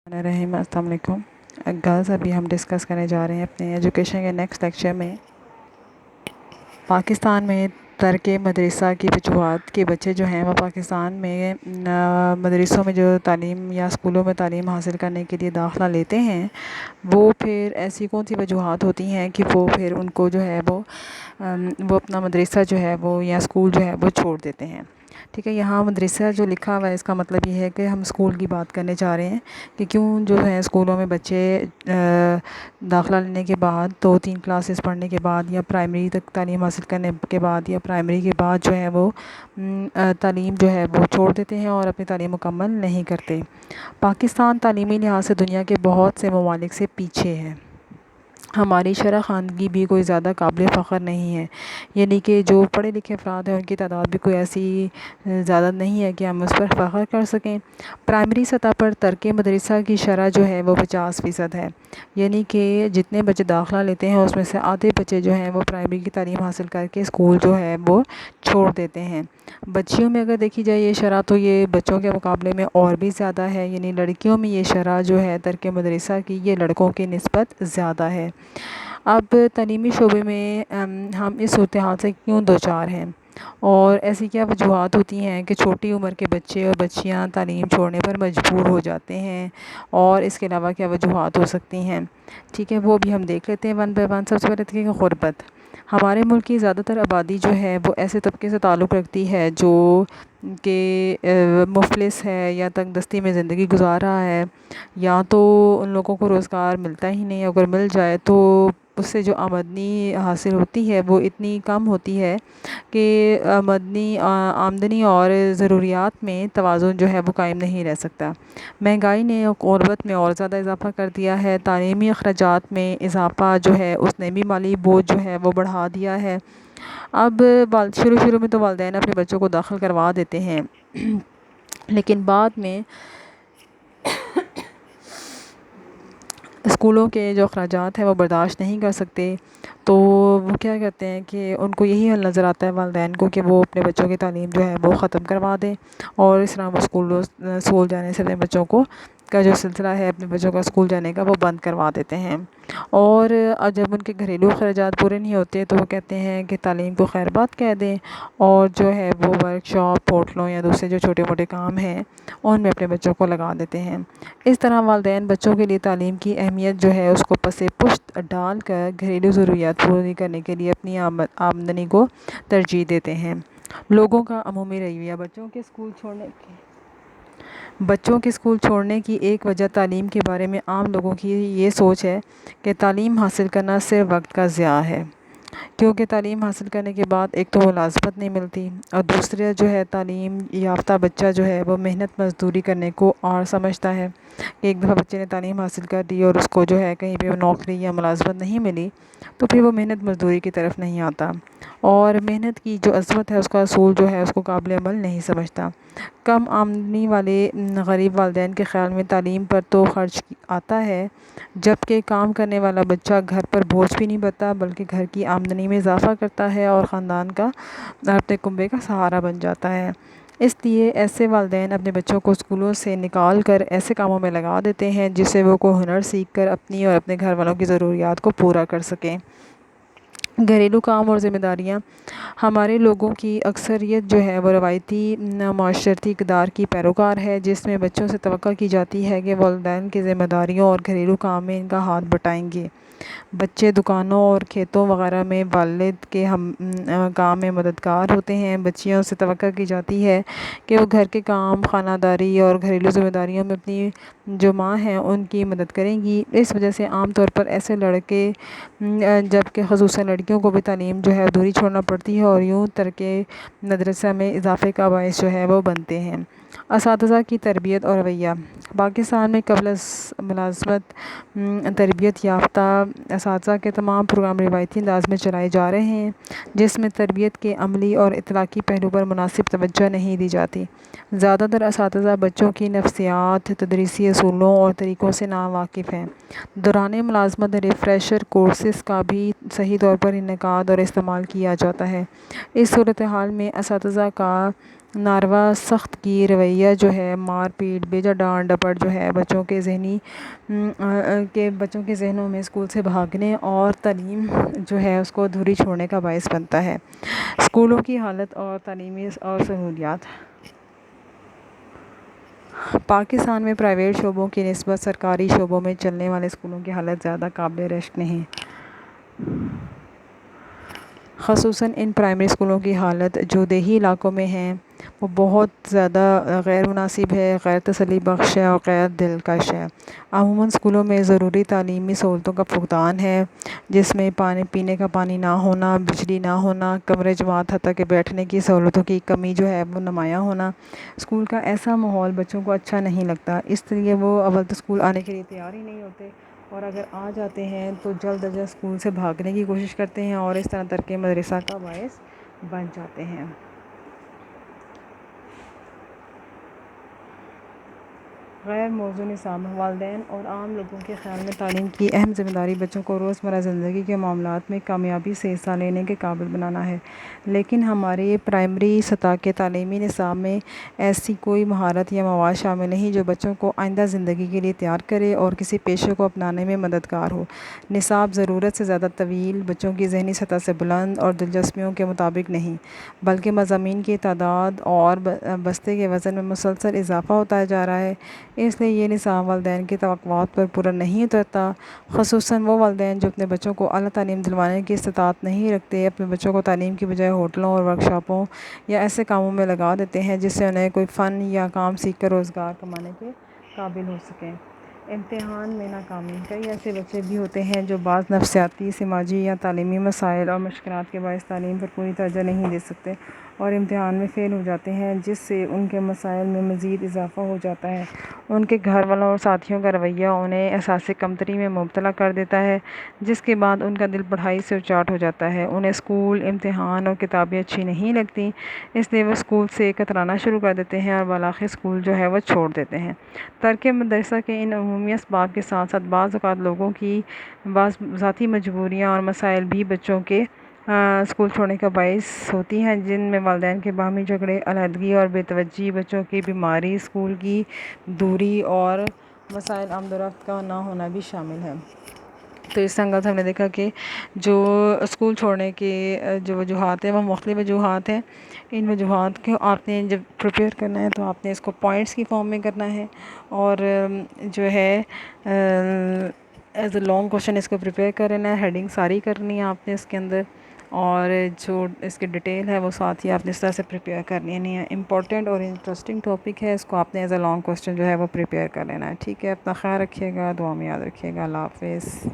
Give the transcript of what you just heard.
رحیم السلام علیکم گرلز، ابھی ہم ڈسکس کرنے جا رہے ہیں اپنے ایجوکیشن کے نیکسٹ لیکچر میں پاکستان میں ترک مدرسہ کی وجوہات کے بچے جو ہیں وہ پاکستان میں مدرسوں میں جو تعلیم یا اسکولوں میں تعلیم حاصل کرنے کے لیے داخلہ لیتے ہیں، وہ پھر ایسی کون سی وجوہات ہوتی ہیں کہ وہ پھر ان کو جو ہے وہ اپنا مدرسہ جو ہے وہ یا اسکول جو ہے وہ چھوڑ دیتے ہیں۔ ٹھیک ہے، یہاں مدرسہ جو لکھا ہوا ہے اس کا مطلب یہ ہے کہ ہم اسکول کی بات کرنے جا رہے ہیں کہ کیوں جو ہے اسکولوں میں بچے داخلہ لینے کے بعد 2-3 کلاسز پڑھنے کے بعد یا پرائمری تک تعلیم حاصل کرنے کے بعد یا پرائمری کے بعد جو ہے وہ تعلیم جو ہے وہ چھوڑ دیتے ہیں اور اپنی تعلیم مکمل نہیں کرتے۔ پاکستان تعلیمی لحاظ سے دنیا کے بہت سے ممالک سے پیچھے ہے۔ ہماری شرح خواندگی بھی کوئی زیادہ قابل فخر نہیں ہے، یعنی کہ جو پڑھے لکھے افراد ہیں ان کی تعداد بھی کوئی ایسی زیادہ نہیں ہے کہ ہم اس پر فخر کر سکیں۔ پرائمری سطح پر ترک مدرسہ کی شرح جو ہے وہ 50% ہے، یعنی کہ جتنے بچے داخلہ لیتے ہیں اس میں سے آدھے بچے جو ہیں وہ پرائمری کی تعلیم حاصل کر کے اسکول جو ہے وہ چھوڑ دیتے ہیں۔ بچیوں میں اگر دیکھی جائے یہ شرح تو یہ بچوں کے مقابلے میں اور بھی زیادہ ہے، یعنی لڑکیوں میں یہ شرح جو ہے ترک مدرسہ کی یہ لڑکوں کی نسبت زیادہ ہے۔ اب تعلیمی شعبے میں ہم اس صورتحال سے کیوں دوچار ہیں اور ایسی کیا وجوہات ہوتی ہیں کہ چھوٹی عمر کے بچے اور بچیاں تعلیم چھوڑنے پر مجبور ہو جاتے ہیں، اور اس کے علاوہ کیا وجوہات ہو سکتی ہیں؟ ٹھیک ہے، وہ بھی ہم دیکھ لیتے ہیں ون بائی ون۔ سب سے پہلے دیکھیں گے غربت۔ ہمارے ملک کی زیادہ تر آبادی جو ہے وہ ایسے طبقے سے تعلق رکھتی ہے جو کہ مفلس ہے یا تنگ دستی میں زندگی گزار رہا ہے، یا تو ان لوگوں کو روزگار ملتا ہی نہیں، اگر مل جائے تو اس سے جو آمدنی حاصل ہوتی ہے وہ اتنی کم ہوتی ہے کہ آمدنی اور ضروریات میں توازن جو ہے وہ قائم نہیں رہ سکتا۔ مہنگائی نے غربت میں اور زیادہ اضافہ کر دیا ہے۔ تعلیمی اخراجات میں اضافہ جو ہے اس نے بھی مالی بوجھ جو ہے وہ بڑھا دیا ہے۔ اب شروع میں تو والدین اپنے بچوں کو داخل کروا دیتے ہیں، لیکن بعد میں اسکولوں کے جو اخراجات ہیں وہ برداشت نہیں کر سکتے، تو وہ کیا کرتے ہیں کہ ان کو یہی حل نظر آتا ہے والدین کو کہ وہ اپنے بچوں کی تعلیم جو ہے وہ ختم کروا دیں، اور اس طرح وہ اسکول جانے سے اپنے بچوں کو کا جو سلسلہ ہے اپنے بچوں کا اسکول جانے کا وہ بند کروا دیتے ہیں۔ اور جب ان کے گھریلو اخراجات پورے نہیں ہوتے تو وہ کہتے ہیں کہ تعلیم کو خیر بات کہہ دیں، اور جو ہے وہ ورک شاپ، ہوٹلوں یا دوسرے جو چھوٹے موٹے کام ہیں ان میں اپنے بچوں کو لگا دیتے ہیں۔ اس طرح والدین بچوں کے لیے تعلیم کی اہمیت جو ہے اس کو پس پشت ڈال کر گھریلو ضروریات پوری کرنے کے لیے اپنی آمدنی کو ترجیح دیتے ہیں۔ لوگوں کا عمومی رویہ بچوں کے اسکول چھوڑنے کی ایک وجہ تعلیم کے بارے میں عام لوگوں کی یہ سوچ ہے کہ تعلیم حاصل کرنا صرف وقت کا ضیاع ہے، کیونکہ تعلیم حاصل کرنے کے بعد ایک تو ملازمت نہیں ملتی، اور دوسرا جو ہے تعلیم یافتہ بچہ جو ہے وہ محنت مزدوری کرنے کو اور سمجھتا ہے کہ ایک دفعہ بچے نے تعلیم حاصل کر دی اور اس کو جو ہے کہیں پہ نوکری یا ملازمت نہیں ملی تو پھر وہ محنت مزدوری کی طرف نہیں آتا، اور محنت کی جو عظمت ہے اس کا اصول جو ہے اس کو قابل عمل نہیں سمجھتا۔ کم آمدنی والے غریب والدین کے خیال میں تعلیم پر تو خرچ آتا ہے، جبکہ کام کرنے والا بچہ گھر پر بوجھ بھی نہیں بنتا بلکہ گھر کی آمدنی میں اضافہ کرتا ہے اور خاندان کا اپنے کنبے کا سہارا بن جاتا ہے۔ اس لیے ایسے والدین اپنے بچوں کو اسکولوں سے نکال کر ایسے کاموں میں لگا دیتے ہیں جس سے وہ کوئی ہنر سیکھ کر اپنی اور اپنے گھر والوں کی ضروریات کو پورا کر سکیں۔ گھریلو کام اور ذمہ داریاں۔ ہمارے لوگوں کی اکثریت جو ہے وہ روایتی معاشرتی اقدار کی پیروکار ہے، جس میں بچوں سے توقع کی جاتی ہے کہ والدین کی ذمہ داریوں اور گھریلو کام میں ان کا ہاتھ بٹائیں گے۔ بچے دکانوں اور کھیتوں وغیرہ میں والد کے کام میں مددگار ہوتے ہیں۔ بچیوں سے توقع کی جاتی ہے کہ وہ گھر کے کام، خانہ داری اور گھریلو ذمہ داریوں میں اپنی جو ماں ہیں ان کی مدد کریں گی۔ اس وجہ سے عام طور پر ایسے لڑکے، جبکہ خصوصاً لڑکیوں کو بھی تعلیم جو ہے ادھوری چھوڑنا پڑتی ہے اور یوں ترک مدرسہ میں اضافے کا باعث جو ہے وہ بنتے ہیں۔ اساتذہ کی تربیت اور رویہ۔ پاکستان میں قبل از ملازمت تربیت یافتہ اساتذہ کے تمام پروگرام روایتی انداز میں چلائے جا رہے ہیں، جس میں تربیت کے عملی اور اخلاقی پہلو پر مناسب توجہ نہیں دی جاتی۔ زیادہ تر اساتذہ بچوں کی نفسیات، تدریسی اصولوں اور طریقوں سے ناواقف ہیں۔ دوران ملازمت ریفریشر کورسز کا بھی صحیح طور پر انعقاد اور استعمال کیا جاتا ہے۔ اس صورتحال میں اساتذہ کا ناروا سخت کی رویہ جو ہے، مار پیٹ، بیجا ڈانٹ ڈپٹ جو ہے بچوں کے بچوں کے ذہنوں میں اسکول سے بھاگنے اور تعلیم جو ہے اس کو ادھوری چھوڑنے کا باعث بنتا ہے۔ اسکولوں کی حالت اور تعلیمی اور سہولیات۔ پاکستان میں پرائیویٹ شعبوں کی نسبت سرکاری شعبوں میں چلنے والے اسکولوں کی حالت زیادہ قابل رشک نہیں، خصوصاً ان پرائمری اسکولوں کی حالت جو دیہی علاقوں میں ہیں وہ بہت زیادہ غیر مناسب ہے، غیر تسلی بخش ہے اور غیر دلکش ہے۔ عموماً اسکولوں میں ضروری تعلیمی سہولتوں کا فقدان ہے، جس میں پینے کا پانی نہ ہونا، بجلی نہ ہونا، کمرے جماعت حتیٰ کہ بیٹھنے کی سہولتوں کی کمی جو ہے وہ نمایاں ہونا۔ اسکول کا ایسا ماحول بچوں کو اچھا نہیں لگتا، اس لیے وہ اول تو اسکول آنے کے لیے تیار ہی نہیں ہوتے، اور اگر آ جاتے ہیں تو جلد از جلد اسکول سے بھاگنے کی کوشش کرتے ہیں اور اس طرح ترک مدرسہ کا باعث بن جاتے ہیں۔ غیر موزوں نصاب۔ والدین اور عام لوگوں کے خیال میں تعلیم کی اہم ذمہ داری بچوں کو روزمرہ زندگی کے معاملات میں کامیابی سے حصہ لینے کے قابل بنانا ہے، لیکن ہمارے پرائمری سطح کے تعلیمی نصاب میں ایسی کوئی مہارت یا مواد شامل نہیں جو بچوں کو آئندہ زندگی کے لیے تیار کرے اور کسی پیشے کو اپنانے میں مددگار ہو۔ نصاب ضرورت سے زیادہ طویل، بچوں کی ذہنی سطح سے بلند اور دلچسپیوں کے مطابق نہیں، بلکہ مضامین کی تعداد اور بستے کے وزن میں مسلسل اضافہ ہوتا جا رہا ہے۔ اس لیے یہ نصاب والدین کی توقعات پر پورا نہیں اترتا، خصوصاً وہ والدین جو اپنے بچوں کو اعلیٰ تعلیم دلوانے کی استطاعت نہیں رکھتے، اپنے بچوں کو تعلیم کی بجائے ہوٹلوں اور ورکشاپوں یا ایسے کاموں میں لگا دیتے ہیں جس سے انہیں کوئی فن یا کام سیکھ کر روزگار کمانے کے قابل ہو سکیں۔ امتحان میں ناکامی۔ کئی ایسے بچے بھی ہوتے ہیں جو بعض نفسیاتی، سماجی یا تعلیمی مسائل اور مشکلات کے باعث تعلیم پر پوری توجہ نہیں دے سکتے اور امتحان میں فیل ہو جاتے ہیں، جس سے ان کے مسائل میں مزید اضافہ ہو جاتا ہے۔ ان کے گھر والوں اور ساتھیوں کا رویہ انہیں احساس کمتری میں مبتلا کر دیتا ہے، جس کے بعد ان کا دل پڑھائی سے اچاٹ ہو جاتا ہے۔ انہیں اسکول، امتحان اور کتابیں اچھی نہیں لگتیں، اس لیے وہ اسکول سے کترانا شروع کر دیتے ہیں اور بالآخر اسکول جو ہے وہ چھوڑ دیتے ہیں۔ ترک مدرسہ کے ان عمومی اسباب کے ساتھ ساتھ بعض اوقات لوگوں کی بعض ذاتی مجبوریاں اور مسائل بھی بچوں کے اسکول چھوڑنے کا باعث ہوتی ہیں، جن میں والدین کے باہمی جھگڑے، علیحدگی اور بے توجہی، بچوں کی بیماری، اسکول کی دوری اور وسائل آمد و رفت کا نہ ہونا بھی شامل ہے۔ تو اس سنگت ہم نے دیکھا کہ جو اسکول چھوڑنے کے جو وجوہات ہیں وہ مختلف وجوہات ہیں۔ ان وجوہات کو آپ نے جب پریپیئر کرنا ہے تو آپ نے اس کو پوائنٹس کی فارم میں کرنا ہے، اور جو ہے ایز اے لانگ کوشچن اس کو پریپیئر کرنا ہے، ہیڈنگ ساری کرنی ہے آپ نے اس کے اندر، اور جو اس کی ڈیٹیل ہے وہ ساتھ ہی آپ نے اس طرح سے پریپیئر کرنی ہے۔ نہیں ہے امپورٹنٹ اور انٹرسٹنگ ٹاپک ہے، اس کو آپ نے ایز اے لانگ کوشچن جو ہے وہ پریپیئر کر لینا ہے۔ ٹھیک ہے، اپنا خیال رکھیے گا، دعا میں یاد رکھیے گا۔ اللہ حافظ۔